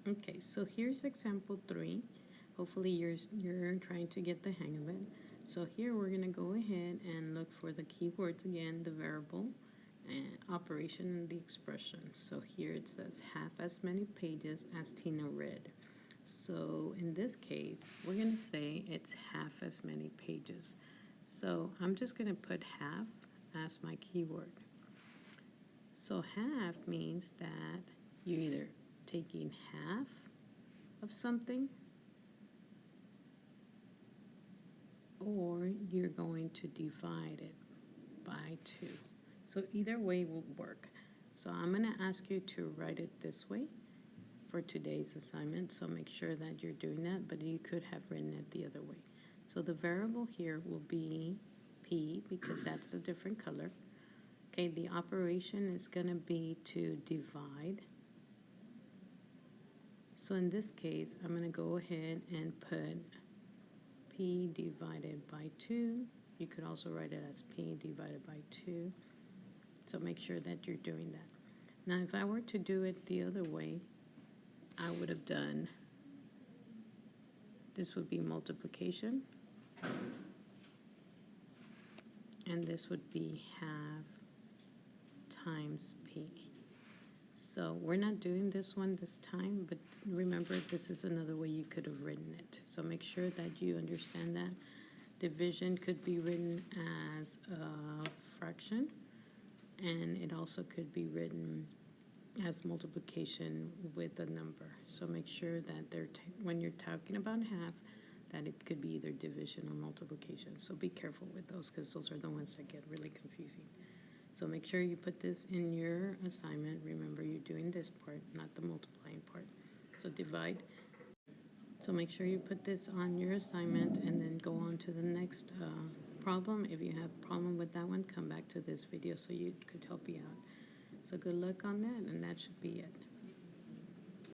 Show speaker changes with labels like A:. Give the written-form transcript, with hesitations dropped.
A: Okay, so here's example 3. Hopefully you're trying to get the hang of it. So here we're going to go ahead and look for the keywords again, the variable and operation and the expression. So here it says half as many pages as Tina read. So in this case, we're going to say it's half as many pages. So I'm just going to put half as my keyword. So half means that you're either taking half of something or you're going to divide it by 2. So either way will work. So I'm going to ask you to write it this way for today's assignment. So make sure that you're doing that, but you could have written it the other way. So the variable here will be P because that's the different color. Okay, the operation is going to be to divide. So in this case, I'm going to go ahead and put P divided by 2. You could also write it as P divided by 2. So make sure that you're doing that. Now, if I were to do it the other way, I would have done, this would be multiplication, and this would be half times P. So we're not doing this one this time, but remember this is another way you could have written it. So make sure that you understand that. Division could be written as a fraction, and it also could be written as multiplication with a number. So make sure that when you're talking about half, that it could be either division or multiplication. So be careful with those because those are the ones that get really confusing. So make sure you put this in your assignment. Remember, you're doing this part, not the multiplying part. So divide. So make sure you put this on your assignment and then go on to the next problem. If you have a problem with that one, come back to this video so you could help you out. So good luck on that, and that should be it.